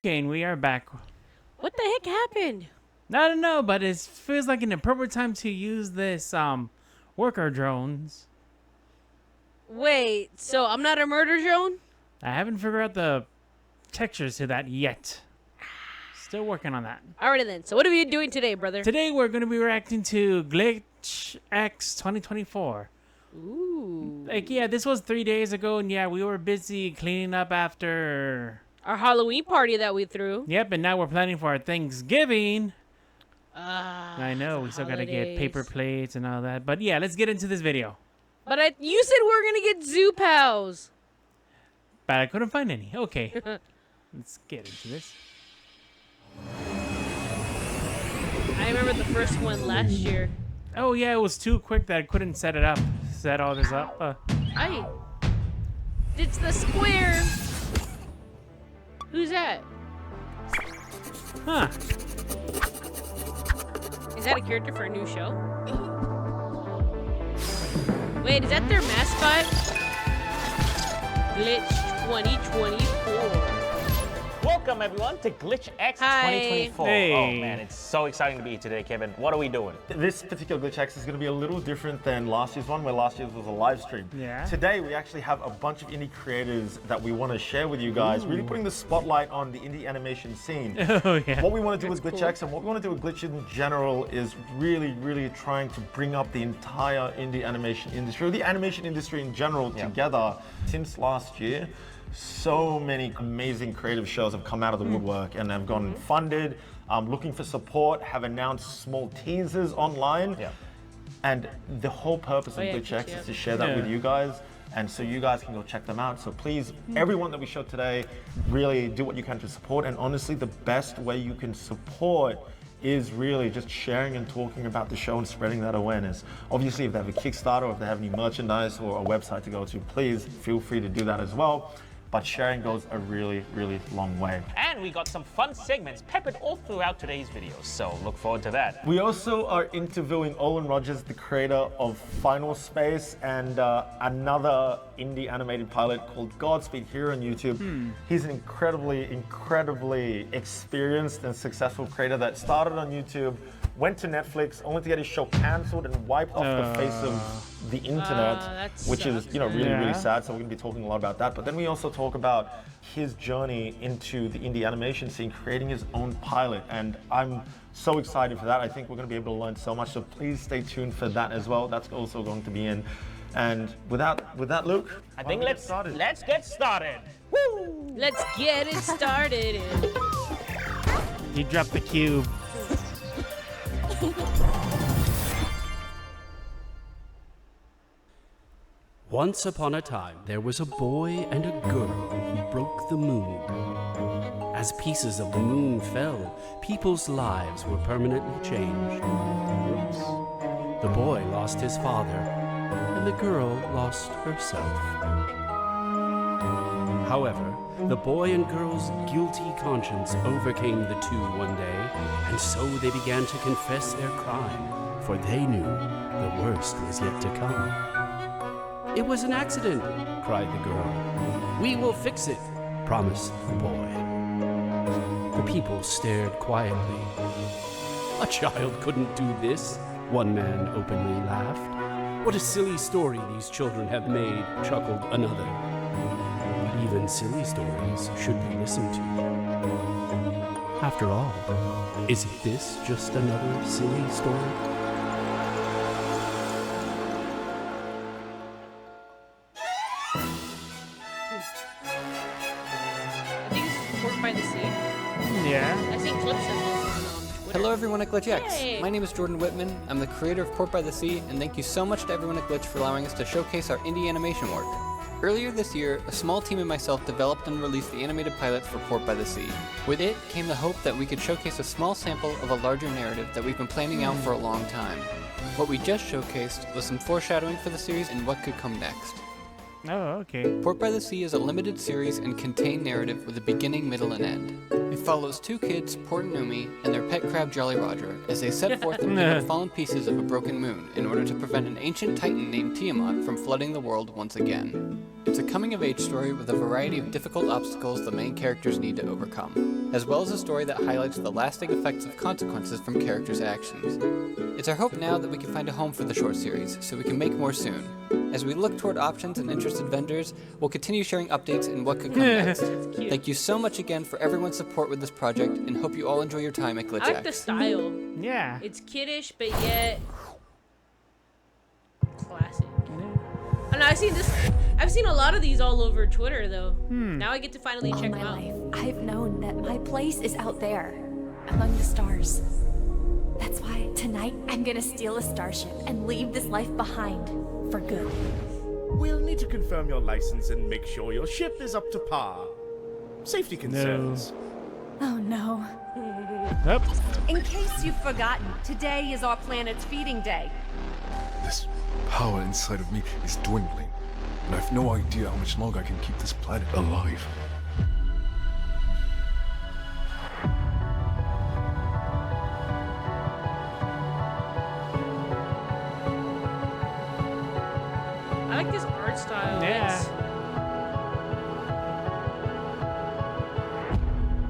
Okay, and we are back. What the heck happened? I don't know, but it feels like an appropriate time to use this worker drones. Wait, so I'm not a murder drone? I haven't figured out the textures to that yet. Still working on that. Alrighty then. So what are we doing today, brother? Today we're going to be reacting to Glitch X 2024. Ooh. Like, yeah, this was 3 days ago, and yeah, we were busy cleaning up after Our Halloween party that we threw. Yep, and now we're planning for our Thanksgiving. I know, the we still gotta get paper holidays. plates and all that. But yeah, let's get into this video. But you said we were gonna get Zoo Pals. But I couldn't find any. Okay, let's get into this. I remember the first one last year. Oh yeah, it was too quick that I couldn't set it up. Set all this up. It's the square. Who's that? Huh. Is that a character for a new show? Wait, is that their mascot? Glitch 2024. Welcome everyone to Glitch X Hi. 2024. Hey. Oh man, it's so exciting to be here today, Kevin. What are we doing? This particular Glitch X is going to be a little different than last year's one, where last year's was a live stream. Yeah. Today we actually have a bunch of indie creators that we want to share with you guys, really putting the spotlight on the indie animation scene. Oh yeah. What we want to do with That's Glitch cool. X and what we want to do with Glitch in general is really trying to bring up the entire indie animation industry, or the animation industry in general, together. Since last year, so many amazing creative shows have come out of the woodwork and have gotten funded, looking for support, have announced small teasers online. Yeah. And the whole purpose of yeah, Glitch X yeah. is to share that with Yeah. you guys, and so you guys can go check them out. So please, everyone that we show today, really do what you can to support. And honestly, the best way you can support is really just sharing and talking about the show and spreading that awareness. Obviously, if they have a Kickstarter or if they have any merchandise or a website to go to, please feel free to do that as well. But sharing goes a really long way. And we got some fun segments peppered all throughout today's videos, so look forward to that. We also are interviewing Olin Rogers, the creator of Final Space and another indie animated pilot called Godspeed here on YouTube. He's an incredibly experienced and successful creator that started on YouTube, went to Netflix, only to get his show cancelled and wiped off the face of the internet, that which is, sucks, really Yeah. sad. So we're going to be talking a lot about that. But then we also talk about his journey into the indie animation scene, creating his own pilot. And I'm so excited for that. I think we're going to be able to learn so much. So please stay tuned for that as well. That's also going to be in. And with that, Luke, I why think don't we get let's started? get started. Woo! Let's get it started. You dropped the cube. Once upon a time, there was a boy and a girl who broke the moon. As pieces of the moon fell, people's lives were permanently changed. The boy lost his father, and the girl lost herself. However, the boy and girl's guilty conscience overcame the two one day, and so they began to confess their crime, for they knew the worst was yet to come. "It was an accident," cried the girl. "We will fix it," promised the boy. The people stared quietly. "A child couldn't do this," one man openly laughed. "What a silly story these children have made," chuckled another. "Even silly stories should be listened to. After all, isn't this just another silly story?" I think it's Pork by the Sea. Yeah. I've seen clips of this on Twitter. Hello everyone at Glitch X. Hey. My name is Jordan Whitman. I'm the creator of Port by the Sea, and thank you so much to everyone at Glitch for allowing us to showcase our indie animation work. Earlier this year, a small team and myself developed and released the animated pilot for Port by the Sea. With it came the hope that we could showcase a small sample of a larger narrative that we've been planning out for a long time. What we just showcased was some foreshadowing for the series and what could come next. Oh, okay. Port by the Sea is a limited series and contained narrative with a beginning, middle, and end. It follows two kids, Port and Umi, and their pet crab Jolly Roger, as they set forth to pick up fallen pieces of a broken moon in order to prevent an ancient titan named Tiamat from flooding the world once again. It's a coming-of-age story with a variety of difficult obstacles the main characters need to overcome, as well as a story that highlights the lasting effects of consequences from characters' actions. It's our hope now that we can find a home for the short series, so we can make more soon. As we look toward options and interested vendors, we'll continue sharing updates and what could come next. Cute. Thank you so much again for everyone's support with this project, and hope you all enjoy your time at I like the GlitchX. style. Yeah. It's kiddish, but yet classic. And I've seen a lot of these all over Twitter though. Now I get to finally All check my them out. life, I've known that my place is out there, among the stars. That's why tonight I'm gonna steal a starship and leave this life behind for good. We'll need to confirm your license and make sure your ship is up to par. Safety concerns. Oh no. Yep. In case you've forgotten, today is our planet's feeding day. This power inside of me is dwindling, and I've no idea how much longer I can keep this planet alive. I like this art style. Yeah.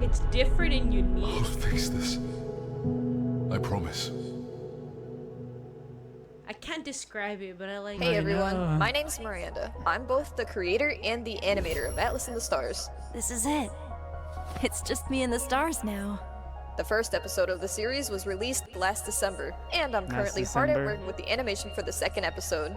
It's different and I'll unique. fix this. I promise. I can't describe it, but I like Hey it. everyone, my name's Miranda. I'm both the creator and the animator of Atlas in the Stars. This is it. It's just me and the stars now. The first episode of the series was released last December, and I'm currently hard at December. work with the animation for the second episode.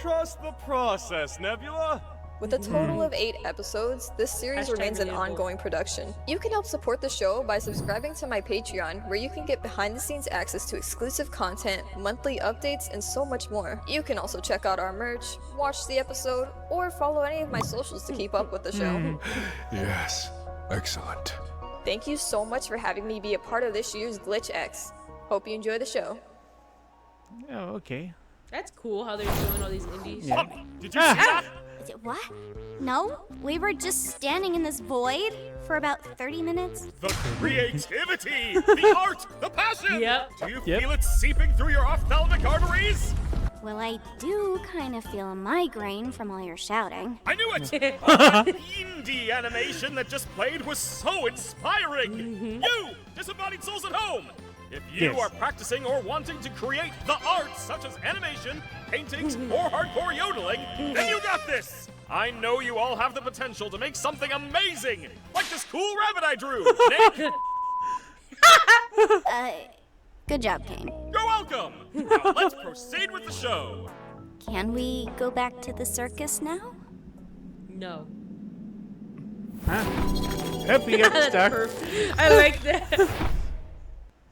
Trust the process, Nebula. With a total of 8 episodes, this series Hashtag remains an relatable. ongoing production. You can help support the show by subscribing to my Patreon, where you can get behind-the-scenes access to exclusive content, monthly updates, and so much more. You can also check out our merch, watch the episode, or follow any of my socials to keep up with the show. Yes. Excellent. Thank you so much for having me be a part of this year's GlitchX. Hope you enjoy the show. Oh, okay. That's cool how they're doing all these indies. Yeah. Did you see that? What? No, we were just standing in this void for about 30 minutes. The creativity, the art, the passion. Yep. Do you Yep. feel it seeping through your ophthalmic arteries? Well, I do kind of feel a migraine from all your shouting. I knew it! That indie animation that just played was so inspiring! You, disembodied souls at home! If you Yes. are practicing or wanting to create the arts such as animation, paintings, or hardcore yodeling, then you got this! I know you all have the potential to make something amazing! Like this cool rabbit I drew! Nick, Good job, Kane. you're welcome! Now let's proceed with the show! Can we go back to the circus now? No. Yep, you got That's stuck. perfect. I like that.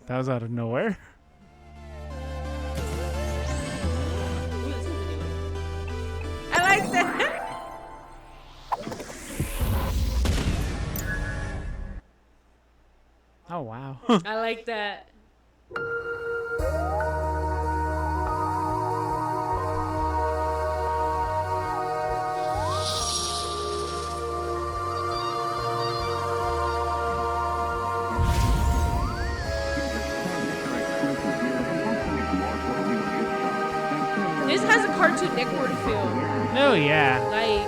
That was out of nowhere. Ooh, this is a new one. I like that. Oh, wow. I like that. This has a Cartoon Network feel. Oh, yeah. Like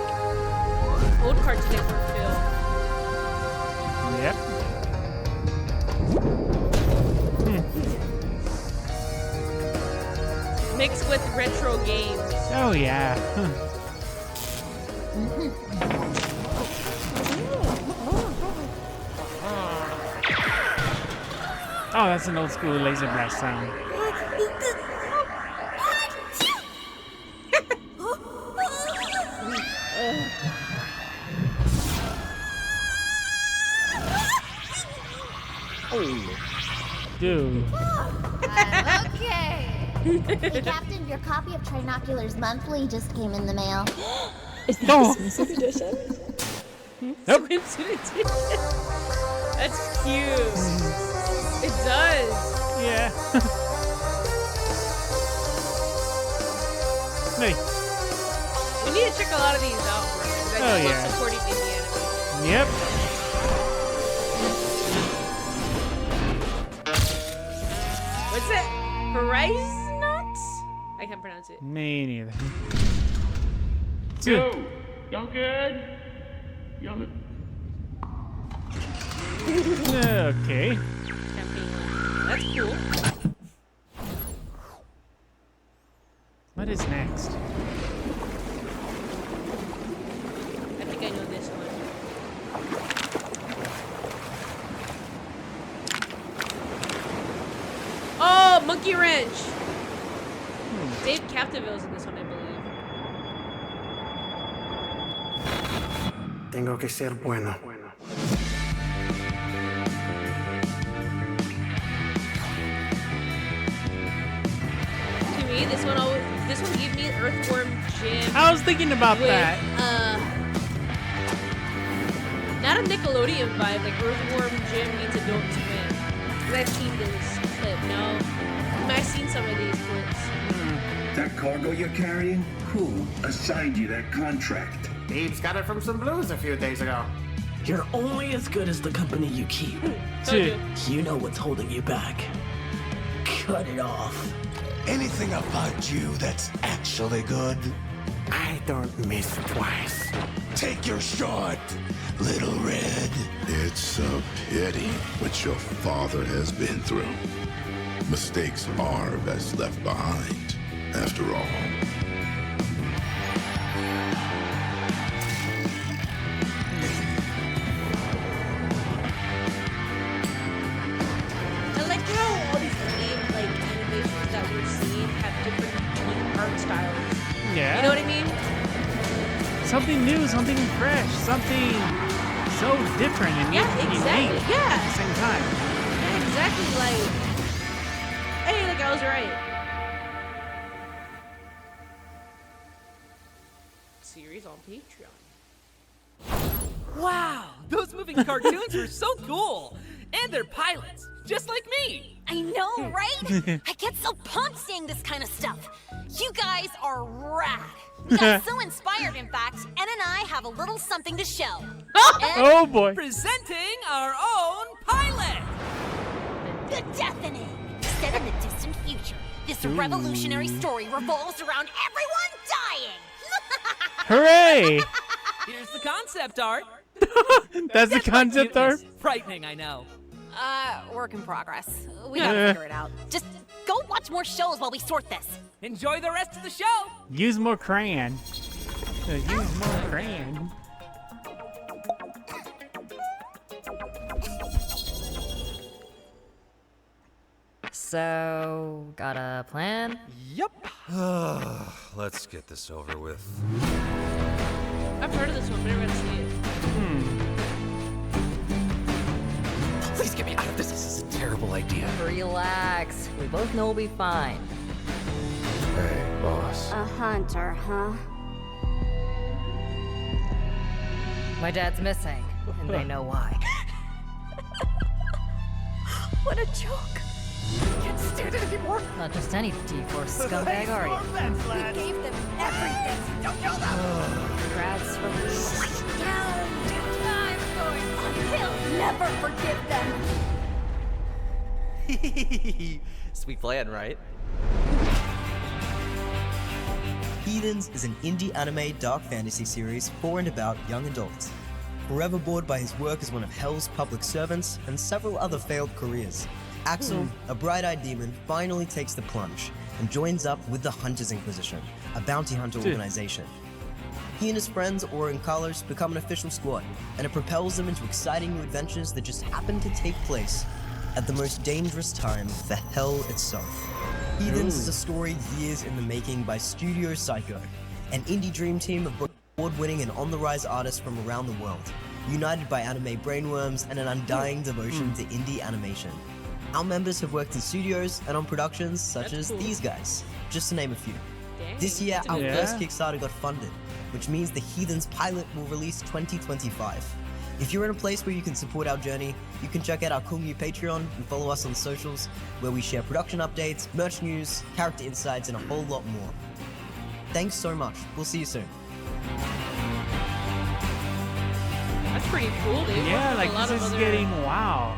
old Cartoon Network feel. Yep. Mixed with retro games. Oh, yeah. Oh, that's an old school laser blast sound. Dude. Okay. Hey, Captain, your copy of Trinoculars Monthly just came in the mail. Oh. Swimsuit edition. That's cute. It does. Yeah. Hey. We need to check a lot of these out, bro. 'Cause I Oh, just love yeah. supporting indie animation. Yep. Horizonauts? I can't pronounce it. Me neither. Yo, y'all good? Y'all. Okay. That's cool. What is next? I think I know this one. Oh, Monkey Wrench. Dave Captiville's in this one, I believe. Tengo que ser bueno. To me, this one gave me Earthworm Jim. I was thinking about with, that. Not a Nickelodeon vibe, like Earthworm Jim meets Adult Swim. Because I've seen this clip, no? I've seen some of these clips. That cargo you're carrying? Who assigned you that contract? Abe's got it from some blues a few days ago. You're only as good as the company you keep. You know what's holding you back. Cut it off. Anything about you that's actually good? I don't miss twice. Take your shot, Little Red. It's a pity what your father has been through. Mistakes are best left behind, after all. I like how all these animations that we're seeing have different art styles. Yeah. You know what I mean? Something new, something fresh, something so different and unique exactly. at the same time. Yeah, exactly. Like, hey, like I was right. Series on Patreon. Wow, those moving cartoons were so cool. And they're pilots, just like me. I know, right? I get so pumped seeing this kind of stuff. You guys are rad. We got so inspired, in fact, Ed and I have a little something to show. Oh boy. Presenting our own pilot. The Deafening. Set in the distant future, this revolutionary story revolves around everyone dying. Hooray! Here's the concept art. That's the concept art? Frightening, I know. Work in progress. We gotta figure it out. Just go watch more shows while we sort this. Enjoy the rest of the show. Use more crayon. Use more crayon. So, got a plan? Yep. Let's get this over with. I've heard of this one, but I never got to see it. Please get me out of this. This is a terrible idea. Relax. We both know we'll be fine. Hey, boss. A hunter, huh? My dad's missing, and they know why. What a joke. I can't stand it anymore. Not just any D4 scumbag, are you? We gave them everything. Don't kill them. Congrats, release. Down, I'm going. He'll never forgive them. Sweet plan, right? Heathens is an indie anime dark fantasy series for and about young adults. Forever bored by his work as one of Hell's public servants and several other failed careers, Axel, a bright-eyed demon, finally takes the plunge and joins up with the Hunters Inquisition, a bounty hunter organization. He and his friends, Aura and Carlos, become an official squad, and it propels them into exciting new adventures that just happen to take place at the most dangerous time for Hell itself. Heathens is a story years in the making by Studio Psycho, an indie dream team of award-winning and on-the-rise artists from around the world, united by anime brainworms and an undying devotion to indie animation. Our members have worked in studios and on productions such as these guys, just to name a few. This year, our first Kickstarter got funded, which means the Heathens pilot will release 2025. If you're in a place where you can support our journey, you can check out our cool new Patreon and follow us on socials, where we share production updates, merch news, character insights, and a whole lot more. Thanks so much. We'll see you soon. That's pretty cool, dude. Yeah, like this is getting wow.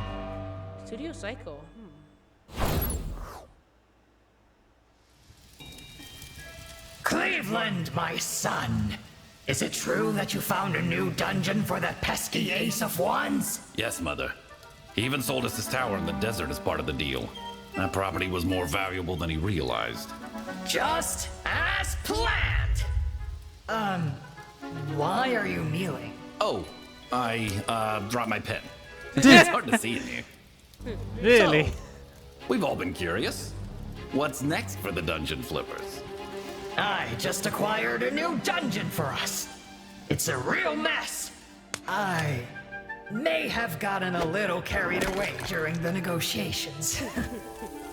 Studio Psycho. Cleveland, my son. Is it true that you found a new dungeon for that pesky Ace of Wands? Yes, Mother. He even sold us his tower in the desert as part of the deal. That property was more valuable than he realized. Just as planned. Why are you kneeling? Oh, I dropped my pen. It's hard to see in here. Really? So, we've all been curious. What's next for the Dungeon Flippers? I just acquired a new dungeon for us. It's a real mess. I may have gotten a little carried away during the negotiations.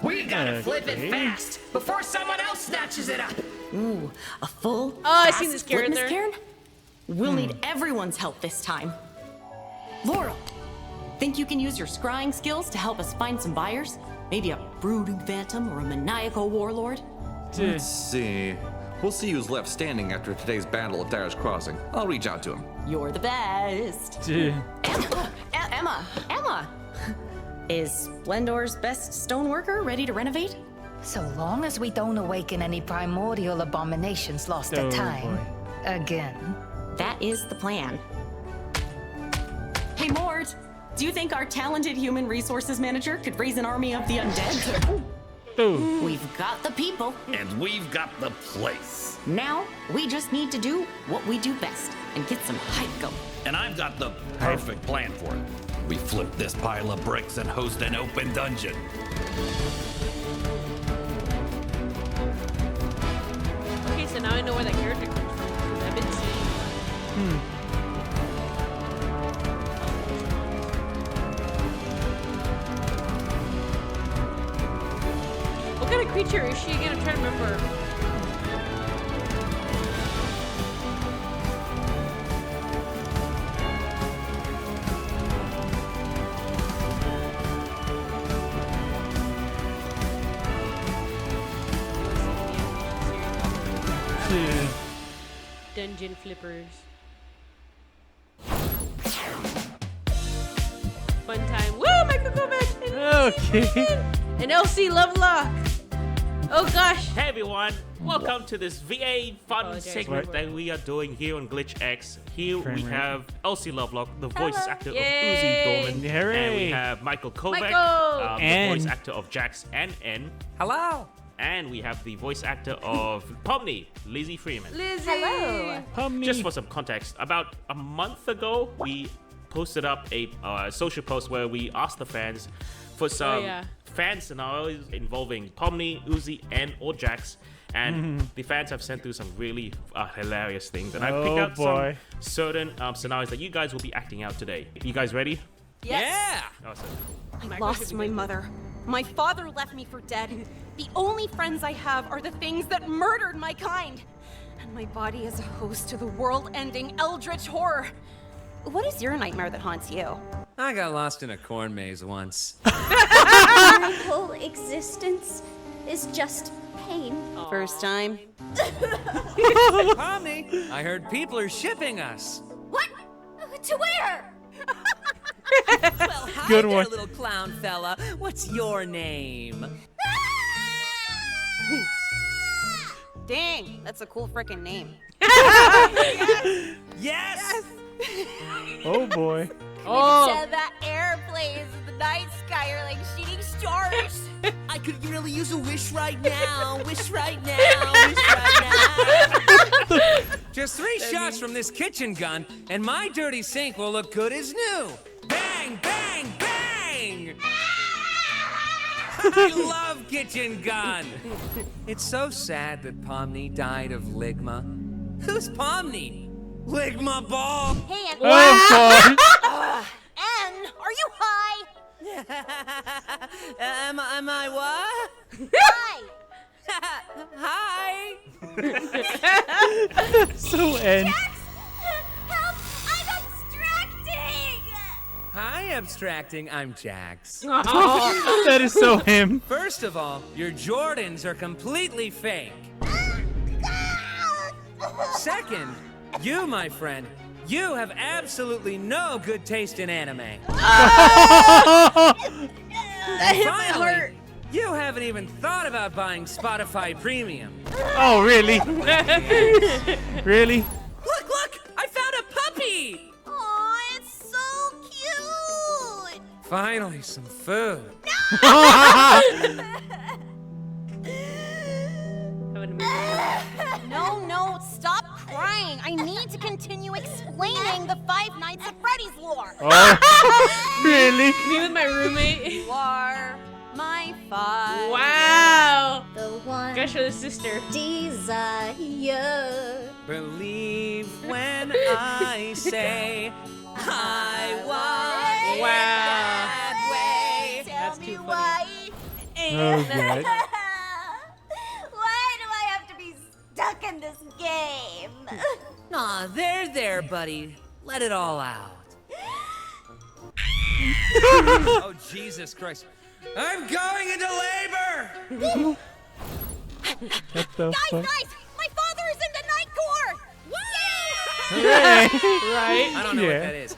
We gotta flip it fast before someone else snatches it up. Ooh, a full. Oh, I've fast seen this flip, Miss character. Karen? We'll need everyone's help this time. Laurel, think you can use your scrying skills to help us find some buyers? Maybe a brooding phantom or a maniacal warlord? Let's see. We'll see who's left standing after today's battle at Dyer's Crossing. I'll reach out to him. You're the best. Emma! Is Splendor's best stoneworker ready to renovate? So long as we don't awaken any primordial abominations lost to time. Again. That is the plan. Hey, Mort! Do you think our talented human resources manager could raise an army of the undead? We've got the people. And we've got the place. Now, we just need to do what we do best and get some hype going. And I've got the perfect plan for it. We flip this pile of bricks and host an open dungeon. Okay, so now I know where that character comes from. 'Cause I've been seeing. What kind of creature is she again? I'm trying to remember. Dungeon Flippers. Fun time. Woo! Michael Kovac! Okay. And LC Lovelock. Oh gosh. Hey everyone, welcome to this VA fun Apologize. segment that we are doing here on Glitch X. Here we have Elsie Lovelock, the voice actor Yay. of Uzi Dorman. Hooray. And we have Michael Kovac, Michael. the voice actor of Jax and N. Hello. And we have the voice actor of Pomni, Lizzie Freeman. Lizzie. Hello. Just for some context, about a month ago, we posted up a social post where we asked the fans for some fan scenarios involving Pomni, Uzi, and or Jax. And the fans have sent through some really hilarious things. And I picked out some certain scenarios that you guys will be acting out today. You guys ready? Yes. Yeah. Awesome. I lost my mother. My father left me for dead. The only friends I have are the things that murdered my kind. And my body is a host to the world-ending eldritch horror. What is your nightmare that haunts you? I got lost in a corn maze once. My whole existence is just pain. First time? Pomni, I heard people are shipping us. What? To where? Well, hi Good there, one. little clown fella. What's your name? Dang, that's a cool frickin' name. Yes! Oh boy. To the airplanes in the night sky are like shooting stars. I could really use a wish right now. Wish right now. Wish right now. Just 3 shots from this kitchen gun, and my dirty sink will look good as new. Bang, bang, bang! I love kitchen gun. It's so sad that Pomni died of ligma. Who's Pomni? Ligma ball. Hey, and N, are you high? Am I what? Hi. Hi. So N. Help! I'm abstracting! Hi, abstracting. I'm Jax. That is so him. First of all, your Jordans are completely fake. Second, you, my friend, you have absolutely no good taste in anime. That hit my Finally, heart. you haven't even thought about buying Spotify Premium. Oh, really? Really? Look! I found a puppy! Aw, it's so cute. Finally, some food. No, stop crying. I need to continue explaining the Five Nights at Freddy's lore. Oh, really? Me with my roommate. You are my five. Wow. The one. Gotta show the sister. Desire. Believe when I say I want Wow. that way. That's too funny. Why? Oh, God. Why do I have to be stuck in this game? Aw, there, buddy. Let it all out. Oh, Jesus Christ. I'm going into labor! What the fuck? Guys, my father is in the Night Court! Right? I don't know what that is.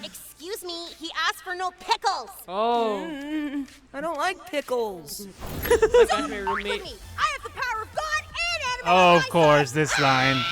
Excuse me, he asked for no pickles. Oh. I don't like pickles. My gosh, my With roommate. me, I have the power of God and animals. Oh, of course, this line.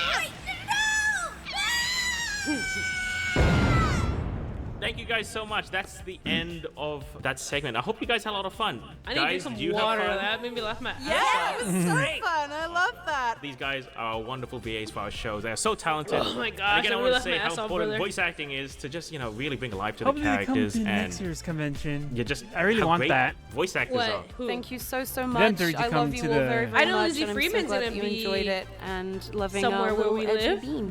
Thank you guys so much. That's the end of that segment. I hope you guys had a lot of fun. I need to guys, drink some do you have water. fun? That made me laugh my Yeah, ass it off. was so fun. I love that. These guys are wonderful VAs for our shows. They are so talented. Oh my And gosh, again, I I want really to laughed say my how ass off, important brother. voice acting is to just, really bring life to Hopefully the they come characters to and next year's convention. you just I really how want great that. voice actors What? are. Who? Thank you so Them much. three to I come love you to all the- very, very I know much. Lizzie and I'm Freeman's so glad gonna that you be enjoyed it and loving somewhere our where little we edgy live. beam.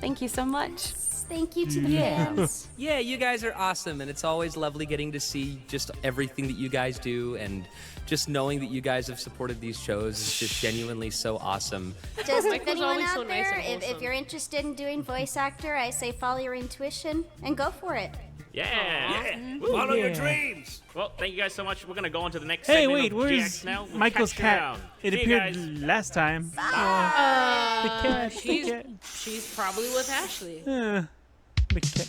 Thank you so much. Thank you to the fans. Yeah, you guys are awesome, and it's always lovely getting to see just everything that you guys do, and just knowing that you guys have supported these shows is just genuinely so awesome. Just if Michael's anyone always out so nice there, and if wholesome. you're interested in doing voice actor, I say follow your intuition and go for it. Yeah. Follow your dreams. Well, thank you guys so much. We're going to go on to the next Hey, segment wait, of where's GX now. with Michael's Cat cat? Showdown. It See you appeared guys. last time. The cat. She's The cat. she's probably with Ashley. The cat.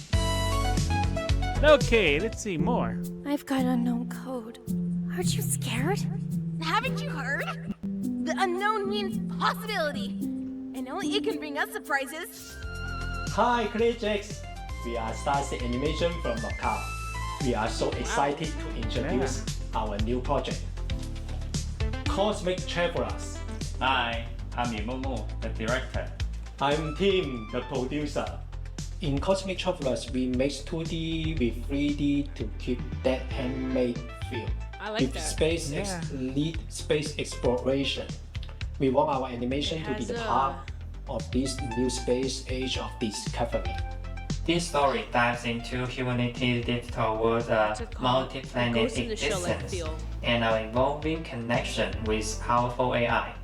Okay, let's see more. I've got unknown code. Aren't you scared? Haven't you heard? The unknown means possibility. And only it can bring us surprises. Hi, Critics! We are Starseed Animation from Macau. We are so excited to introduce our new project, Cosmic Travelers. Hi, I'm Imomo, the director. I'm Tim, the producer. In Cosmic Travelers, we mix 2D with 3D to keep that handmade feel. I like with that. SpaceX lead space exploration. We want our animation to be the part of this new space age of discovery. This story dives into humanity's drift towards a multi-planet Ghost in the Shell like existence feel. and our evolving connection with powerful AI.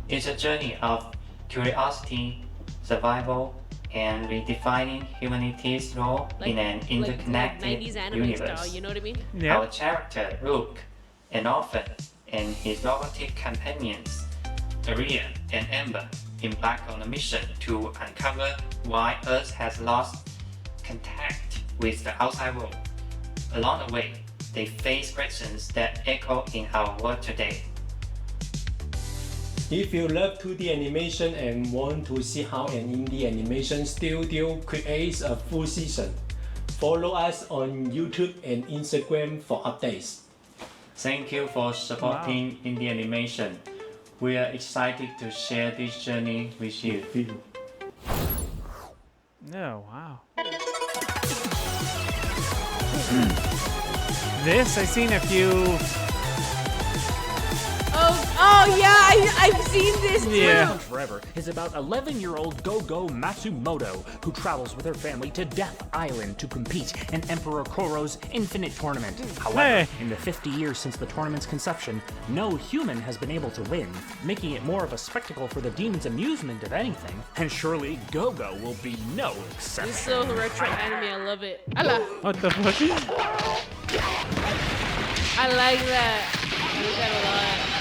It's a journey of curiosity, survival, and redefining humanity's role in an interconnected 90s anime universe. style, you know what I mean? Our character, Rook, an orphan, and his robotic companions, Aria and Amber, embark on a mission to uncover why Earth has lost contact with the outside world. Along the way, they face questions that echo in our world today. If you love 2D animation and want to see how an indie animation studio creates a full season, follow us on YouTube and Instagram for updates. Thank you for supporting indie animation. We are excited to share this journey with you. Oh, wow. This, I've seen a few. Oh yeah, I've seen this too. Yeah. Forever is about 11-year-old Go-Go Matsumoto who travels with her family to Death Island to compete in Emperor Koro's Infinite Tournament. However, in the 50 years since the tournament's conception, no human has been able to win, making it more of a spectacle for the demon's amusement if anything. And surely Go-Go will be no exception. This is so retro anime, I love it. What the fuck? I like that. I like that a lot.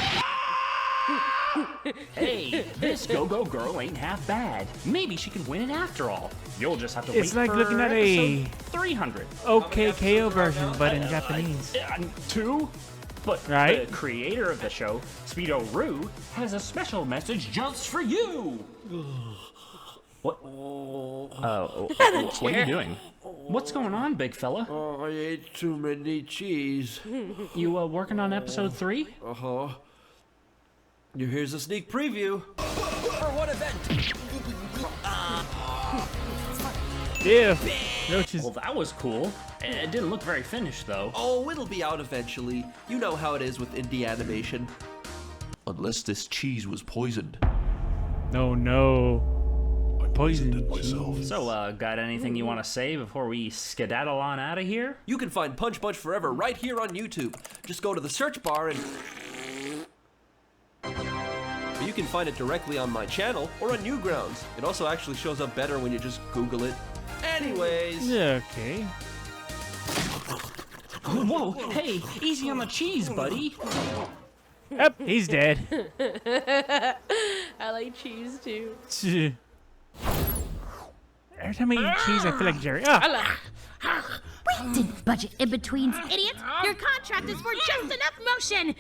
Hey, this Go-Go girl ain't half bad. Maybe she can win it after all. You'll just have to wait It's like for looking at a episode 300. OKKO version, but in Japanese. 2? But Right. the creator of the show, Speedo Roo, has a special message just for you. What? What are you doing? What's going on, big fella? Oh, I ate too many cheese. You working on episode 3? Uh-huh. Here's a sneak preview. For what event? Ew. Roaches. Well, that was cool. It didn't look very finished, though. Oh, it'll be out eventually. You know how it is with indie animation. Unless this cheese was poisoned. No, no. Poisoned myself. So, got anything you want to say before we skedaddle on out of here? You can find Punch Bunch Forever right here on YouTube. Just go to the search bar and... Or you can find it directly on my channel or on Newgrounds. It also actually shows up better when you just Google it. Anyways. Yeah, okay. Whoa, hey, easy on the cheese, buddy. Yep, he's dead. I like cheese too. Every time I eat cheese, I feel like Jerry. Ah. We didn't budget in-betweens, idiot! Your contract is for just enough motion!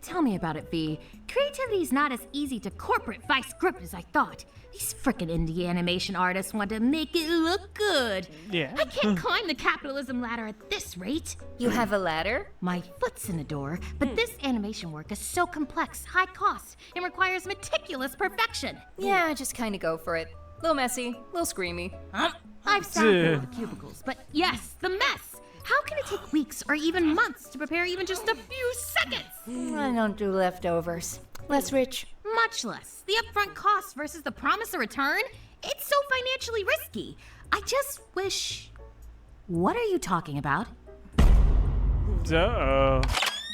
Tell me about it, V. Creativity's not as easy to corporate vice grip as I thought. These frickin' indie animation artists want to make it look good. Yeah. I can't climb the capitalism ladder at this rate. You have a ladder? My foot's in the door, but this animation work is so complex, high cost, and requires meticulous perfection. Yeah, just kinda go for it. Little messy, little screamy. I've sat through the cubicles, but yes, the mess! How can it take weeks or even months to prepare even just a few seconds? I don't do leftovers. Less rich. Much less. The upfront cost versus the promise of return? It's so financially risky. I just wish... What are you talking about? Uh-oh.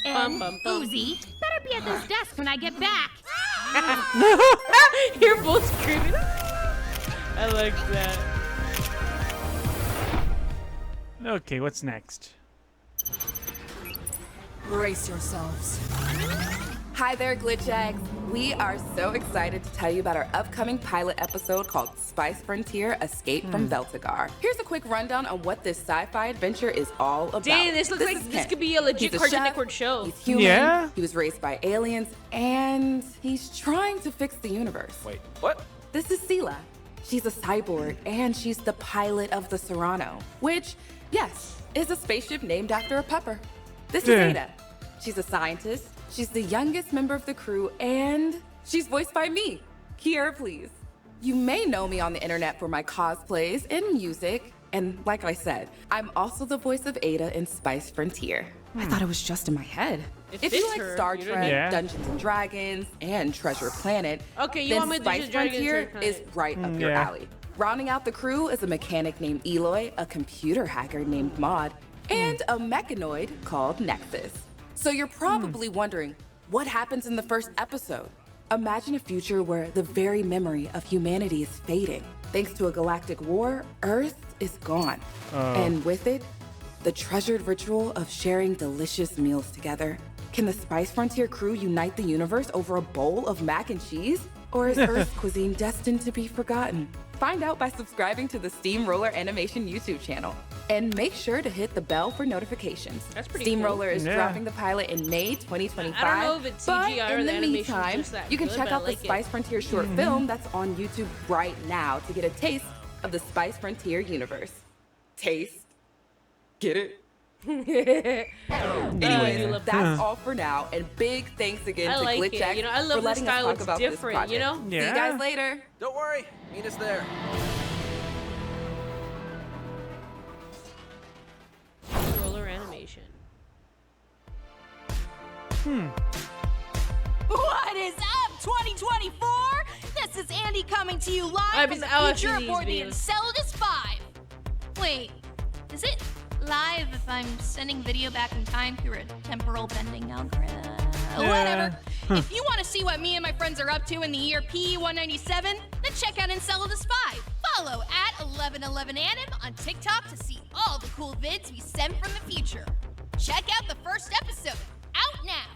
And Uzi, better be at this desk when I get back. You're both screaming. I like that. Okay, what's next? Brace yourselves. Hi there, Glitch Eggs. We are so excited to tell you about our upcoming pilot episode called Spice Frontier: Escape from Veltigar. Here's a quick rundown on what this sci-fi adventure is all about. Dang, this looks like is this Ken. could be a legit He's Cartoon chef, Network show. He's human. Yeah? He was raised by aliens, and he's trying to fix the universe. Wait, what? This is Sela. She's a cyborg, and she's the pilot of the Serrano, which, yes, is a spaceship named after a pepper. This is Ada. She's a scientist. She's the youngest member of the crew, and she's voiced by me, Kiera Please. You may know me on the internet for my cosplays and music, and like I said, I'm also the voice of Ada in Spice Frontier. I thought it was just in my head. If you like Star Trek, Dungeons and Dragons, and Treasure Planet, Okay, you then want me to Spice just drag it into Frontier your is right up your alley. Rounding out the crew is a mechanic named Eloy, a computer hacker named Maud, and a mechanoid called Nexus. So you're probably wondering, what happens in the first episode? Imagine a future where the very memory of humanity is fading. Thanks to a galactic war, Earth is gone. And with it, the treasured ritual of sharing delicious meals together. Can the Spice Frontier crew unite the universe over a bowl of mac and cheese? Or is Earth's cuisine destined to be forgotten? Find out by subscribing to the Steamroller Animation YouTube channel. And make sure to hit the bell for notifications. That's pretty Steamroller cool. is dropping the pilot in May 2025. I don't know if it's CGI but or in the the animation's meantime, just that you can good, check but I out like the it. Spice Frontier short film that's on YouTube right now to get a taste of the Spice Frontier universe. Taste. Get it? Anyways, that's all for now, and big thanks again I to like Glitch it. X You know, I for love the letting style. us talk It's about different, this you project. know? See you guys later. Don't worry, meet us there. Roller animation. What is up, 2024? This is Andy coming to you live from the future aboard the Enceladus 5. Wait, is it live if I'm sending video back in time through a temporal bending algorithm? Whatever. If you want to see what me and my friends are up to in the year P197, then check out Enceladus 5. Follow at 1111anim on TikTok to see all the cool vids we send from the future. Check out the first episode, out now.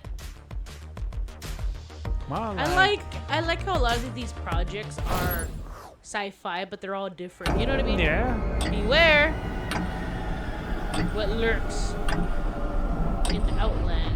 I like how a lot of these projects are sci-fi, but they're all different. You know what I mean? Yeah. Beware. What lurks in the Outlands?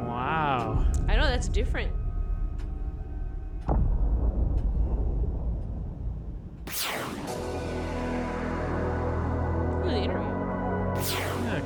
Wow. I know that's different. Ooh, the interview.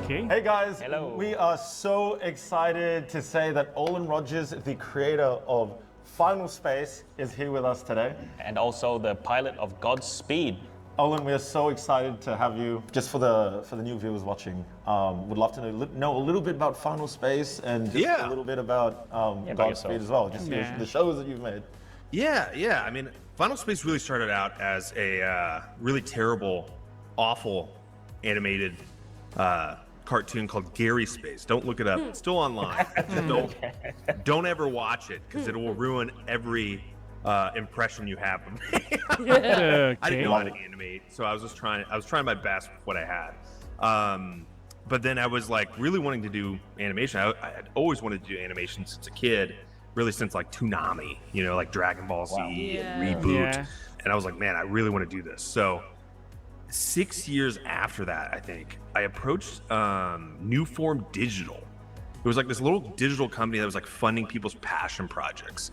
Okay. Hey guys. Hello. We are so excited to say that Olin Rogers, the creator of Final Space, is here with us today. And also the pilot of Godspeed. Olin, we are so excited to have you. Just for the new viewers watching, would love to know a little bit about Final Space and just a little bit about Godspeed as well. Just the shows that you've made. Yeah. I mean, Final Space really started out as a really terrible, awful animated cartoon called Gary Space. Don't look it up. It's still online. Just don't ever watch it because it will ruin every impression you have of me. I didn't know how to animate, so I was trying my best with what I had. But then I was like really wanting to do animation. I had always wanted to do animation since a kid, really since like Toonami, like Dragon Ball Z and Reboot. And I was like, man, I really want to do this. So 6 years after that, I think, I approached Newform Digital. It was like this little digital company that was like funding people's passion projects.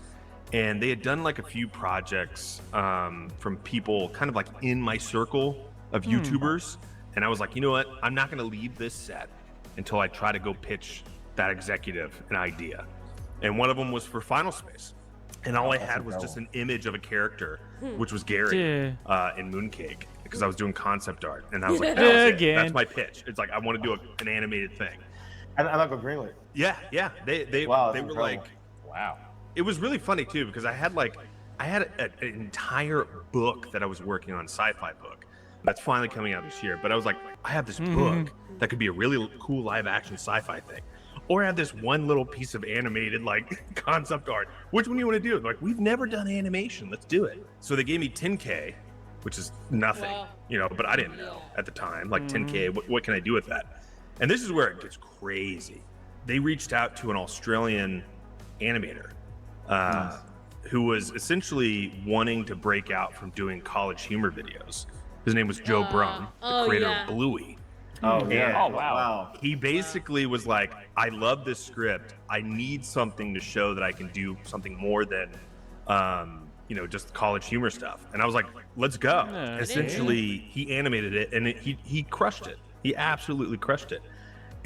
And they had done like a few projects from people kind of like in my circle of YouTubers. And I was like, you know what? I'm not going to leave this set until I try to go pitch that executive an idea. And one of them was for Final Space. And all I had was just an image of a character, which was Gary in Mooncake, because I was doing concept art. And I was like, that's my pitch. It's like, I want to do an animated thing. And I got greenlit. Yeah. They were like, wow. It was really funny too, because I had an entire book that I was working on, sci-fi book, that's finally coming out this year. But I was like, I have this book that could be a really cool live action sci-fi thing. Or I have this one little piece of animated like concept art. Which one do you want to do? Like, we've never done animation. Let's do it. So they gave me 10K, which is nothing, but I didn't know at the time. Like 10K, what can I do with that? And this is where it gets crazy. They reached out to an Australian animator who was essentially wanting to break out from doing college humor videos. His name was Joe Brum, the creator of Bluey. Oh, yeah. Oh, wow. He basically was like, I love this script. I need something to show that I can do something more than, just college humor stuff. And I was like, let's go. Essentially, he animated it and he crushed it. He absolutely crushed it.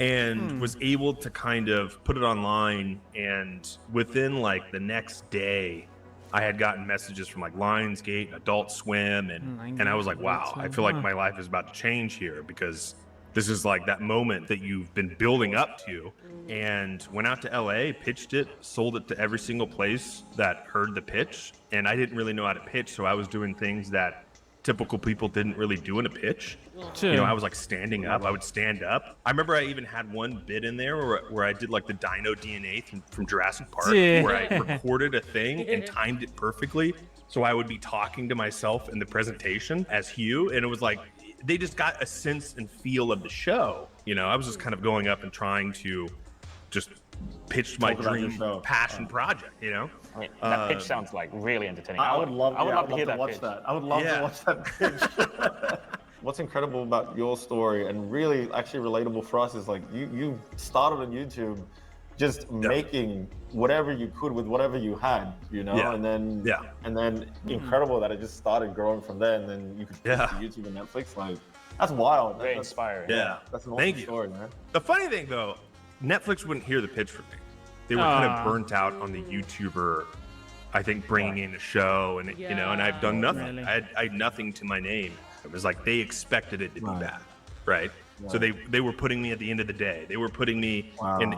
And was able to kind of put it online, and within like the next day I had gotten messages from like Lionsgate, Adult Swim, and I was like, wow, I feel like my life is about to change here, because this is like that moment that you've been building up to. And went out to LA, pitched it, sold it to every single place that heard the pitch. And I didn't really know how to pitch, so I was doing things that typical people didn't really do in a pitch. I was like standing up. I would stand up. I remember I even had one bit in there where I did like the Dino DNA from Jurassic Park, where I recorded a thing and timed it perfectly. So I would be talking to myself in the presentation as Hugh, and it was like, they just got a sense and feel of the show. I was just kind of going up and trying to just pitch my dream passion project, I mean, that pitch sounds like really entertaining. I would love to hear that watch pitch. that. I would love to watch that pitch. What's incredible about your story, and really actually relatable for us, is like you started on YouTube just making whatever you could with whatever you had, you know, and then incredible that it just started growing from there, and then you could put to YouTube and Netflix. Like, that's wild. Very inspiring. Yeah, that's an Thank awesome you. story, man. The funny thing though, Netflix wouldn't hear the pitch from me. They were kind of burnt out on the YouTuber, I think, bringing in a show, and you know, and I've done nothing. Really? I had nothing to my name. It was like they expected it to be bad, right? So they were putting me at the end of the day. They were putting me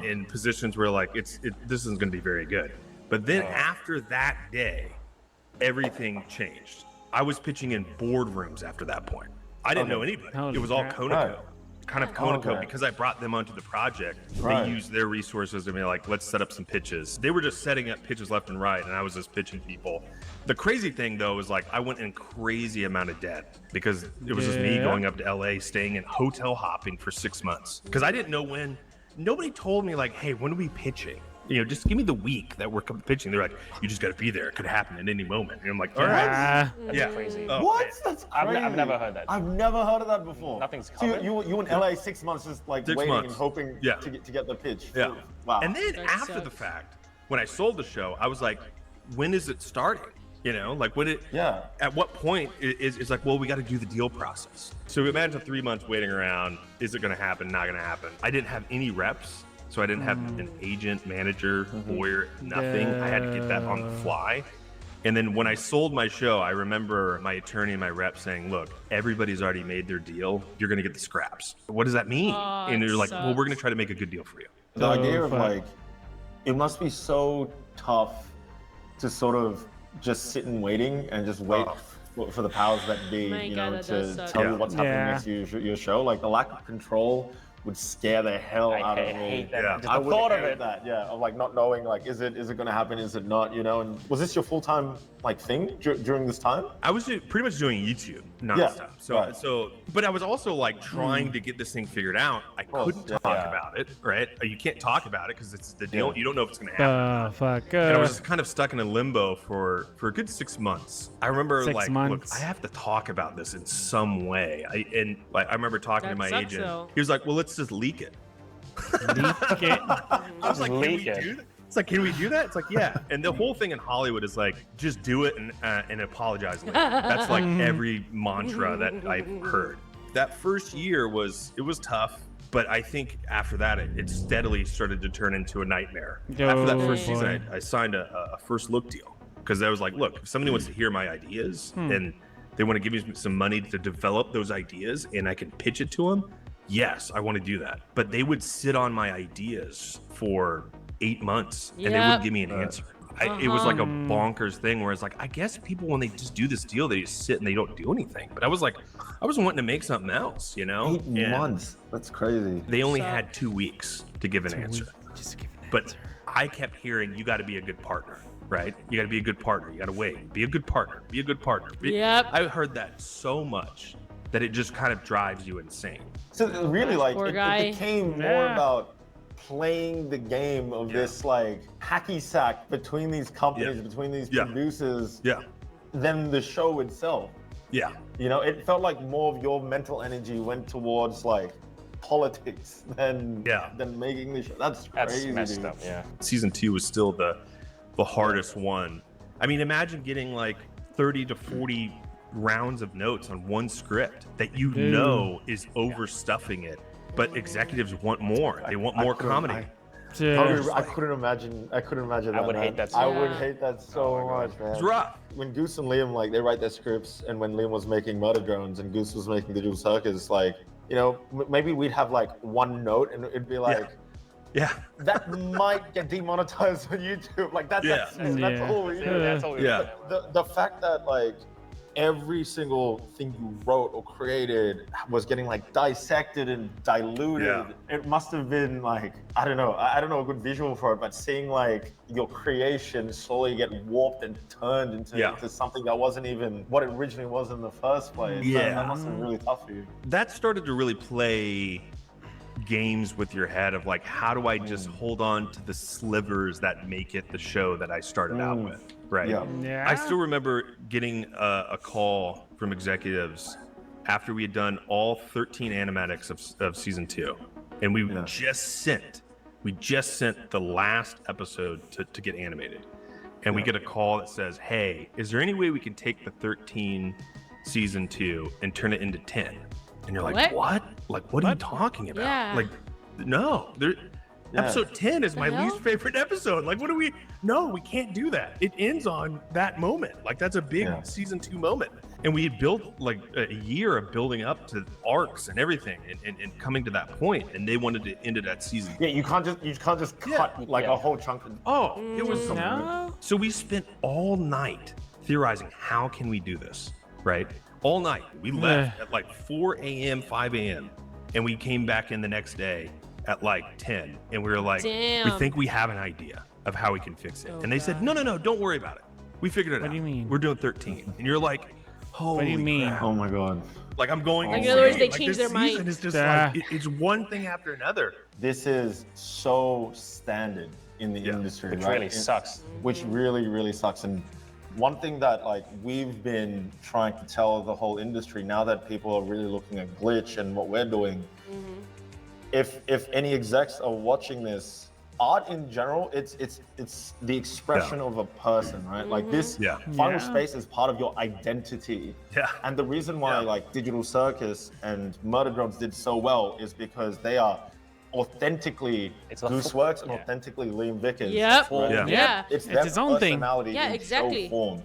in positions where like this isn't going to be very good. But then after that day, everything changed. I was pitching in boardrooms after that point. I didn't know anybody. Holy It was all crap. Konako. Kind of Konako, Okay. because I brought them onto the project. Right. They used their resources to be like, let's set up some pitches. They were just setting up pitches left and right, and I was just pitching people. The crazy thing though is like I went in crazy amount of debt because it was just me going up to LA, staying in hotel hopping for 6 months. Because I didn't know when. Nobody told me like, hey, when are we pitching? You know, just give me the week that we're pitching. They're like, you just got to be there. It could happen at any moment. And I'm like, all right. That's crazy. Oh, What? man. That's crazy. I've never heard that. I've never heard of that before. Nothing's So covered. you in LA 6 months, just like 6 waiting months. and hoping Yeah. to get the pitch. Yeah. Wow. And then That after the sucks. fact, when I sold the show, I was like, when is it starting? You know, like when it, at what point is like, well, we got to do the deal process. So imagine 3 months waiting around. Is it going to happen? Not going to happen. I didn't have any reps. So I didn't have an agent, manager, lawyer, nothing. I had to get that on the fly. And then when I sold my show, I remember my attorney and my rep saying, look, everybody's already made their deal. You're going to get the scraps. What does that mean? Oh, And it they're like, well, we're going to sucks. try to make a good deal for you. The idea of fuck. like, it must be so tough to sort of just sit and waiting and just wait for the powers that be, My you God, know, that does to suck. tell Yeah. you what's happening Yeah. next to your show. Like the lack of control would scare the hell out of me. hate that. Yeah. Just I the would thought of hate it. that, of like not knowing, like, is it going to happen? Is it not? You know, and was this your full-time like thing during this time? I was pretty much doing YouTube nonstop. So, but I was also like trying to get this thing figured out. I couldn't talk about it, right? You can't talk about it because it's the deal. You don't know if it's going to happen. Fuck. And I was just kind of stuck in a limbo for a good 6 months. I remember 6 like, months. look, I have to talk about this in some way. I remember talking to That my sucks, agent. though. He was like, well, let's just leak it. Okay. I was like, can we Leak it. do that? It's like, can we do that? It's like, yeah. And the whole thing in Hollywood is like, just do it and apologize later. That's like every mantra that I've heard. That first year was tough, but I think after that, it steadily started to turn into a nightmare. After that first boy. season, I signed a first look deal because I was like, look, if somebody wants to hear my ideas and they want to give me some money to develop those ideas and I can pitch it to them, yes, I want to do that. But they would sit on my ideas for 8 months and they Yep. wouldn't give me an answer. It was like a bonkers thing where it's like, I guess people, when they just do this deal, they just sit and they don't do anything. But I was like, I was wanting to make something else, you know? 8 months. That's crazy. They only had 2 weeks to give an answer. Just give an But answer. I kept hearing, you got to be a good partner, right? You got to be a good partner. You got to wait. Be a good partner. Be a good partner. Yep. I heard that so much that it just kind of drives you insane. So really, like, Poor it guy. became more about playing the game of this like hacky sack between these companies, between these producers, than the show itself. Yeah. You know, it felt like more of your mental energy went towards like politics than making the show. That's crazy. messed dude. up, yeah. Season 2 was still the hardest one. I mean, imagine getting like 30 to 40 rounds of notes on one script that you know is overstuffing it, but executives want more. They want more comedy. I couldn't imagine. I couldn't imagine that. I would man. hate that so I would much. hate that so much, man. It's rough. When Goose and Liam, like, they write their scripts, and when Liam was making Murder Drones and Goose was making The Jewel Circus, like, you know, maybe we'd have like one note, and it'd be like, that might get demonetized on YouTube. Like that's all we do. That's all we do. The fact that like every single thing you wrote or created was getting like dissected and diluted. Yeah. It must have been like, I don't know a good visual for it, but seeing like your creation slowly get warped and turned into something that wasn't even what it originally was in the first place. That must have been really tough for you. That started to really play games with your head of like, how do I just hold on to the slivers that make it the show that I started out with, right? Yeah. I still remember getting a call from executives after we had done all 13 animatics of season 2, and we just sent We just sent the last episode to get animated. And we get a call that says, hey, is there any way we can take the 13 season 2 and turn it into 10? And you're like, what? Like, what are you talking about? Yeah. Like, no. Episode 10 is my least favorite episode. Like, no, we can't do that. It ends on that moment. Like, that's a big season 2 moment. And we had built like a year of building up to arcs and everything and coming to that point. And they wanted to end it at season. Yeah, you can't just cut like a whole chunk. It was So we spent all night theorizing, how can we do this, right? All night. We left at like 4 a.m., 5 a.m. And we came back in the next day at like 10. And we were like, we think we have an idea of how we can fix it. And they said, no, don't worry about it. We figured it out. What do you mean? We're doing 13. And you're like, holy What do you mean? crap. Oh my God. Like, I'm going. Like, in other words, they like, changed this their mind. season is just like, it's one thing after another. This is so standard in the industry, Which right? really sucks. Which really, really sucks. And one thing that like we've been trying to tell the whole industry now that people are really looking at Glitch and what we're doing, if any execs are watching this, art in general, it's the expression of a person, right? Like this Final Space is part of your identity. Yeah. And the reason why like Digital Circus and Murder Drones did so well is because they are authentically Gooseworks and authentically Liam Vickers. Yep. Right? Yeah. It's It's their its own thing. personality Yeah, in exactly. show form.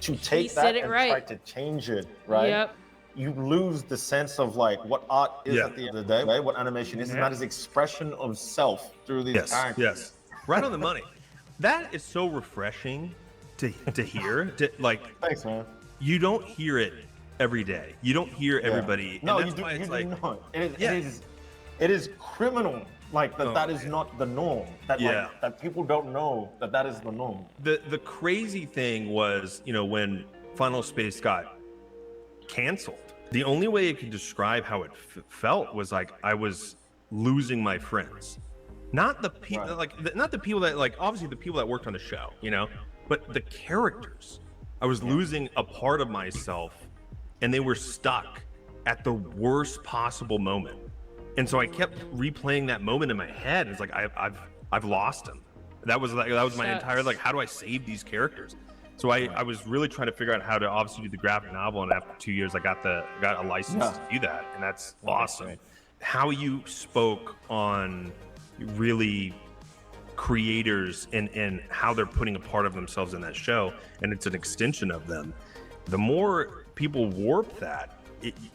To He take said that it and right. try to change it, right? Yep. You lose the sense of like what art is at the end of the day, right? What animation is, and that is expression of self through these characters. Yes, right on the money. That is so refreshing to hear. Like, thanks, man. You don't hear it every day. You don't hear everybody. No, and you that's do, why you it's do like, not. It is criminal. Like that is not the norm. That like, that people don't know that is the norm. The crazy thing was, when Final Space got canceled, the only way I could describe how it felt was like I was losing my friends. Not the people, not the people that obviously the people that worked on the show, but the characters. I was losing a part of myself, and they were stuck at the worst possible moment. And so I kept replaying that moment in my head. It's like I've lost them. That was my entire how do I save these characters? So I was really trying to figure out how to obviously do the graphic novel, and after 2 years I got a license to do that, and that's awesome. How you spoke on really creators and how they're putting a part of themselves in that show, and it's an extension of them. The more people warp that,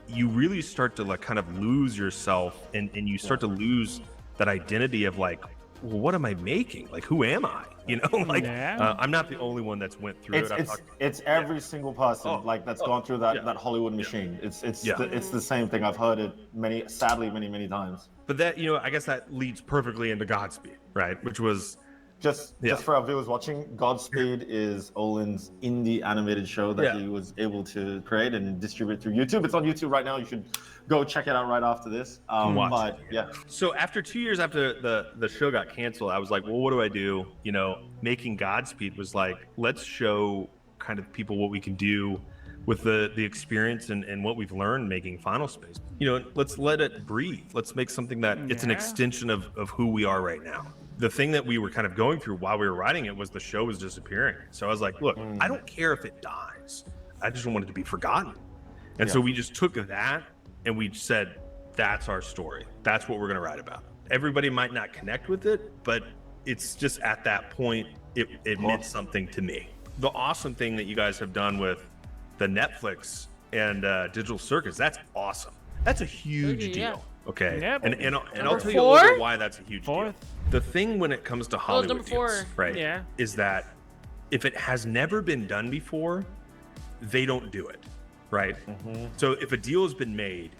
you really start to kind of lose yourself, and you start to lose that identity of well, what am I making? Who am I? I'm not the only one that's went through it. It's every single person that's gone through that Hollywood machine. It's the same thing. I've heard it sadly many times. But that I guess that leads perfectly into Godspeed, right? Which was just for our viewers watching, Godspeed is Olin's indie animated show that he was able to create and distribute through YouTube. It's on YouTube right now. You should go check it out right after this. So after 2 years after the show got canceled, I was like, well, what do I do? Making Godspeed was let's show kind of people what we can do with the experience and what we've learned making Final Space. Let's let it breathe. Let's make something that it's an extension of who we are right now. The thing that we were kind of going through while we were writing it was the show was disappearing. So I was like, look, I don't care if it dies. I just don't want it to be forgotten. And so we just took that and we said, that's our story. That's what we're going to write about. Everybody might not connect with it, but it's just at that point, it meant something to me. The awesome thing that you guys have done with the Netflix and Digital Circus, that's awesome. That's a huge deal. Okay. Yep. And I'll tell you a little bit why that's a huge deal. The thing when it comes to Hollywood number 4. deals, right, is that if it has never been done before, they don't do it, right? So if a deal has been made,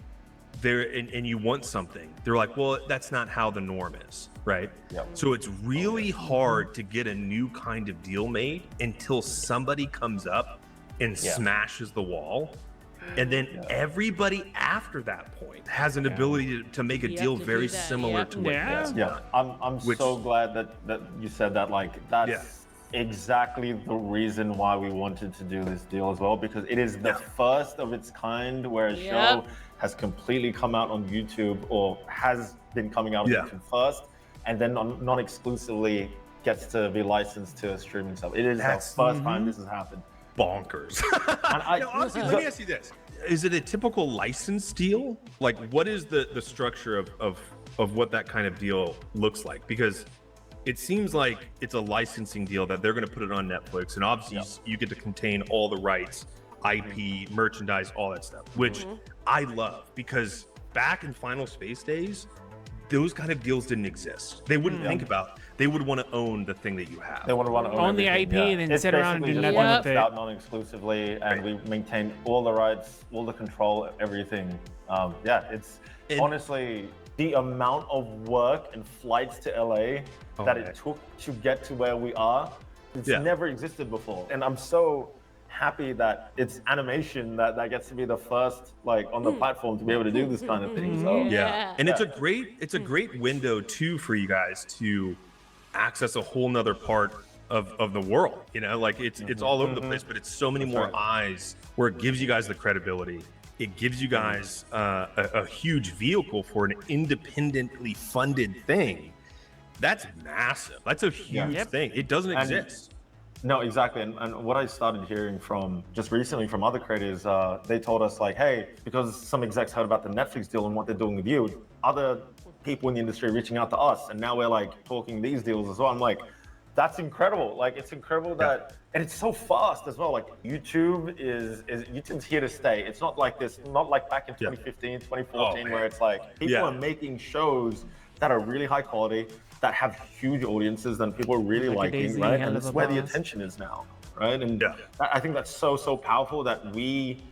and you want something, they're like, well, that's not how the norm is, right? So it's really hard to get a new kind of deal made until somebody comes up and smashes the wall. And then everybody after that point has an ability to make a deal very similar to what that's done. I'm so glad that you said that. That's exactly the reason why we wanted to do this deal as well, because it is the first of its kind where a show has completely come out on YouTube, or has been coming out on YouTube first, and then non-exclusively gets to be licensed to a streaming sub. It is the first time this has happened. Bonkers. And honestly, let me ask you this. Is it a typical license deal? Like, what is the structure of what that kind of deal looks like? Because it seems like it's a licensing deal that they're going to put it on Netflix, and obviously you get to contain all the rights, IP, merchandise, all that stuff, which I love, because back in Final Space days, those kind of deals didn't exist. They wouldn't think about. They would want to own the thing that you have. They want to own the IP and then it's sit around and do basically nothing just with it. out non-exclusively, and we maintain all the rights, all the control, everything. It's honestly the amount of work and flights to LA that it took to get to where we are. It's never existed before, and I'm so happy that it's animation that gets to be the first on the platform to be able to do this kind of thing. So and it's a great window too for you guys to access a whole nother part of the world. You know, like it's all over the place, but it's so many more eyes where it gives you guys the credibility. It gives you guys a huge vehicle for an independently funded thing. That's massive. That's a huge thing. It doesn't exist. No, exactly. And what I started hearing from just recently from other creators, they told us like, hey, because some execs heard about the Netflix deal and what they're doing with you, other people in the industry reaching out to us, and now we're like talking these deals as well. I'm like, that's incredible. Like, it's incredible that, and it's so fast as well. Like, YouTube's here to stay. It's not like this, not like back in 2015, 2014, where it's like people are making shows that are really high quality, that have huge audiences that people are really liking, right? And it's where the attention is now, right? And I think that's so powerful that we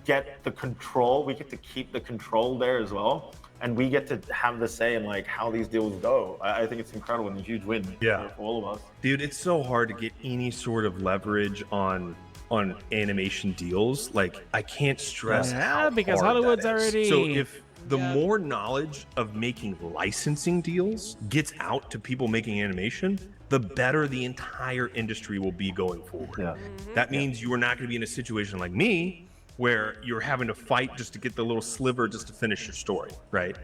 get the control, we get to keep the control there as well. And we get to have the say in like how these deals go. I think it's incredible and a huge win for all of us. Dude, it's so hard to get any sort of leverage on animation deals. Like, I can't stress how because hard Hollywood's that is. already. So if the more knowledge of making licensing deals gets out to people making animation, the better the entire industry will be going forward. That means you are not going to be in a situation like me, where you're having to fight just to get the little sliver just to finish your story, right?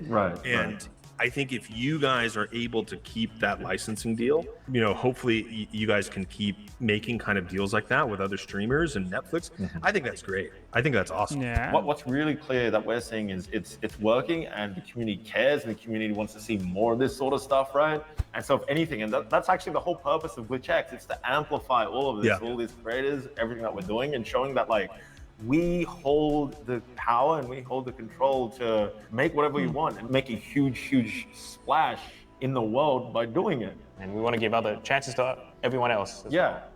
And I think if you guys are able to keep that licensing deal, you know, hopefully you guys can keep making kind of deals like that with other streamers and Netflix. I think that's great. I think that's awesome. What's really clear that we're seeing is it's working, and the community cares, and the community wants to see more of this sort of stuff, right? And so if anything, and that's actually the whole purpose of GlitchX, it's to amplify all of this, all these creators, everything that we're doing, and showing that like, we hold the power and we hold the control to make whatever we want and make a huge splash in the world by doing it. And we want to give other chances to everyone else.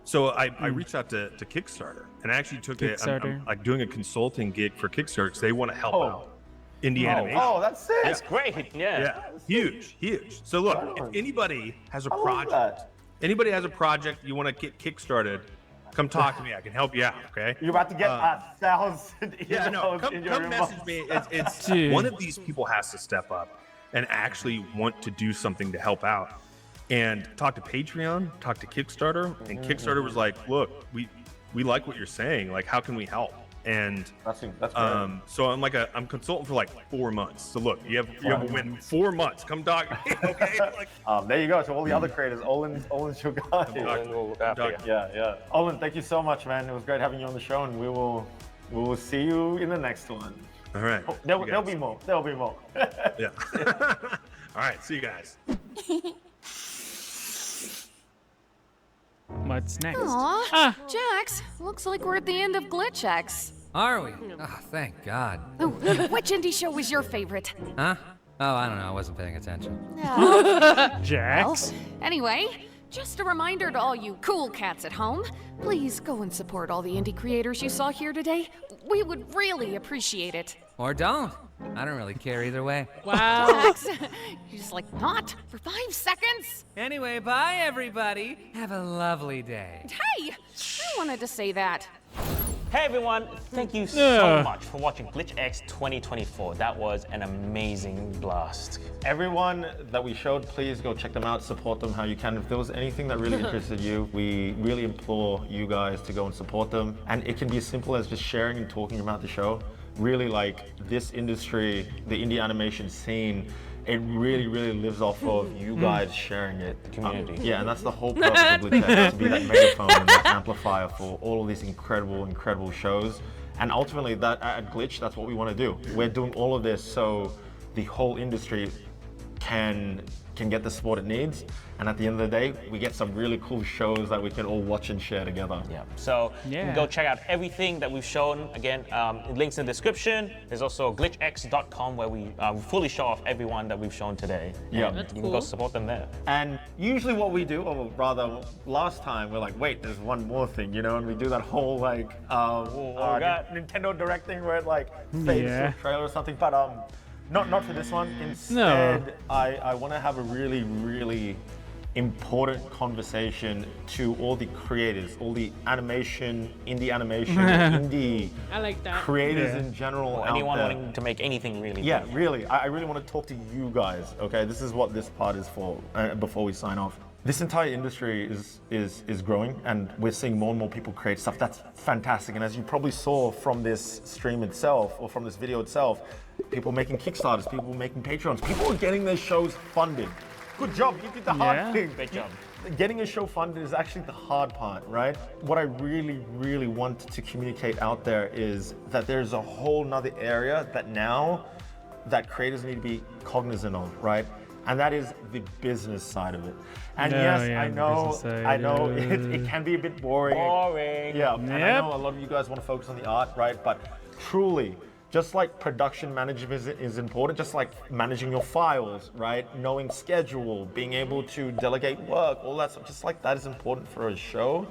So I reached out to Kickstarter, and I actually took I'm like doing a consulting gig for Kickstarter because they want to help out indie animation. Oh, that's sick. That's great. Huge. So look, if anybody has a project you want to get kickstarted, come talk to me. I can help you out. Okay. You're about to get 1,000 emails in your come message me. It's one of these people has to step up and actually want to do something to help out. And talk to Patreon, talk to Kickstarter, and Kickstarter was like, "Look, we like what you're saying. Like, how can we help?" And that's great. So I'm consulting for like 4 months. So look, you have a win 4 months. Come talk to me, okay? There you go. To all the other creators, Olin's your guy. Olin, thank you so much, man. It was great having you on the show, and we will see you in the next one. All right. There'll be more. There'll be more. All right. See you guys. What's next? Aw, Jax, looks like we're at the end of GlitchX. Are we? Oh, thank God. Oh, which indie show was your favorite? Huh? Oh, I don't know. I wasn't paying attention. Jax? Well, anyway, just a reminder to all you cool cats at home, please go and support all the indie creators you saw here today. We would really appreciate it. Or don't. I don't really care either way. Wow. Jax, you just like not for 5 seconds? Anyway, bye everybody. Have a lovely day. Hey, I wanted to say that. Hey everyone, thank you so much for watching GlitchX 2024. That was an amazing blast. Everyone that we showed, please go check them out, support them how you can. If there was anything that really interested you, we really implore you guys to go and support them. And it can be as simple as just sharing and talking about the show. Really, like, this industry, the indie animation scene, it really, really lives off of you guys sharing it. Community. Yeah, and that's the whole purpose of GlitchX, to be that megaphone and that amplifier for all of these incredible, incredible shows. And ultimately, that at Glitch, that's what we want to do. We're doing all of this so the whole industry can get the support it needs, and at the end of the day, we get some really cool shows that we can all watch and share together. Yeah. So you can go check out everything that we've shown. Again, links in the description. There's also glitchx.com where we fully show off everyone that we've shown today. Yeah, and you can go support them there. And usually what we do, or rather last time, we're like, wait, there's one more thing, you know, and we do that whole like Nintendo Direct thing where it like fades to a trailer or something, but not for this one. Instead, I want to have a really, really important conversation to all the creators, all the animation, indie animation, indie I like that. creators in general. Or out anyone there. wanting to make anything really. Yeah, big. really. I really want to talk to you guys. Okay, this is what this part is for. Before we sign off, this entire industry is growing, and we're seeing more and more people create stuff. That's fantastic. And as you probably saw from this stream itself, or from this video itself, people making Kickstarters, people making Patreons, people are getting their shows funded. Good job. You did the hard thing. Great job. Getting a show funded is actually the hard part, right? What I really, really want to communicate out there is that there's a whole nother area that now that creators need to be cognizant of, right? And that is the business side of it. And I know it can be a bit boring. Yeah, and I know a lot of you guys want to focus on the art, right? But truly, just like production management is important, just like managing your files, right? Knowing schedule, being able to delegate work, all that stuff, just like that is important for a show.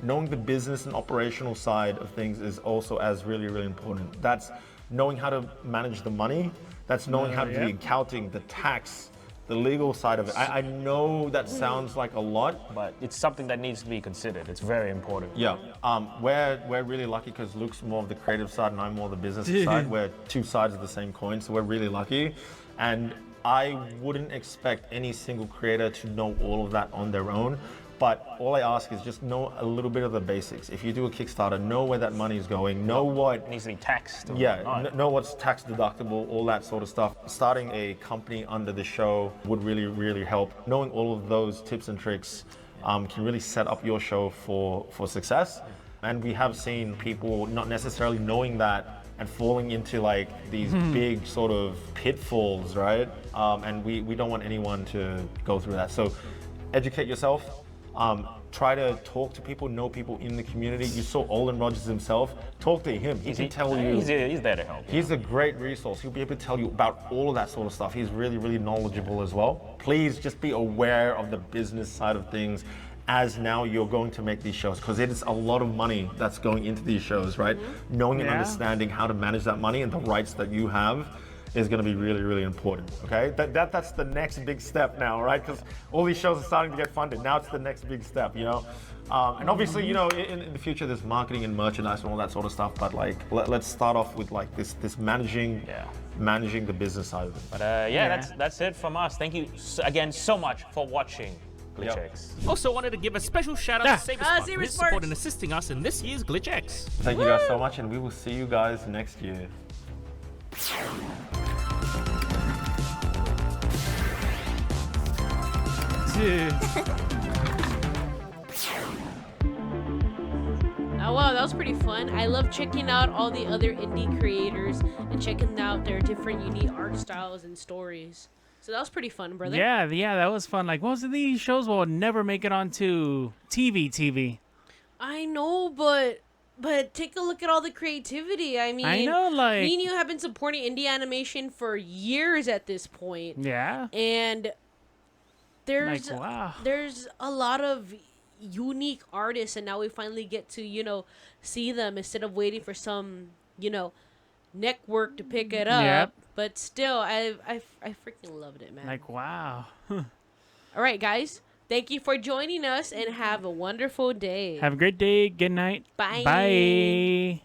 Knowing the business and operational side of things is also as really, really important. That's knowing how to manage the money. That's knowing how to do the accounting, the tax, the legal side of it. I know that sounds like a lot, but it's something that needs to be considered. It's very important. Yeah, we're really lucky because Luke's more of the creative side and I'm more the business side. We're two sides of the same coin, so we're really lucky. And I wouldn't expect any single creator to know all of that on their own. But all I ask is just know a little bit of the basics. If you do a Kickstarter, know where that money is going, know what it needs to be taxed. Know what's tax deductible, all that sort of stuff. Starting a company under the show would really, really help. Knowing all of those tips and tricks can really set up your show for success. And we have seen people not necessarily knowing that and falling into like these big sort of pitfalls, right? And we don't want anyone to go through that. So educate yourself. Try to talk to people, know people in the community. You saw Olin Rogers himself. Talk to him. He can tell you. He's there to help. He's a great resource. He'll be able to tell you about all of that sort of stuff. He's really, really knowledgeable as well. Please just be aware of the business side of things as now you're going to make these shows, because it is a lot of money that's going into these shows, right? Knowing and understanding how to manage that money and the rights that you have is going to be really, really important, okay? That's the next big step now, right? Because all these shows are starting to get funded. Now it's the next big step, you know? And obviously, you know, in the future, there's marketing and merchandise and all that sort of stuff, but like, let's start off with like this managing the business side of it. But that's it from us. Thank you again so much for watching GlitchX. Also wanted to give a special shout out to Sabersport for his support in assisting us in this year's GlitchX. Thank you guys so much, and we will see you guys next year. Oh wow, that was pretty fun. I love checking out all the other indie creators and checking out their different unique art styles and stories. So that was pretty fun, brother. Yeah, that was fun. Like most of these shows will never make it onto TV. I know, but take a look at all the creativity. I mean, I know, like, me and you have been supporting indie animation for years at this point. Yeah. And there's like, wow. There's a lot of unique artists, and now we finally get to, you know, see them instead of waiting for some, you know, network to pick it up. Yep. But still, I freaking loved it, man. Like, wow. All right, guys. Thank you for joining us, and have a wonderful day. Have a great day. Good night. Bye. Bye.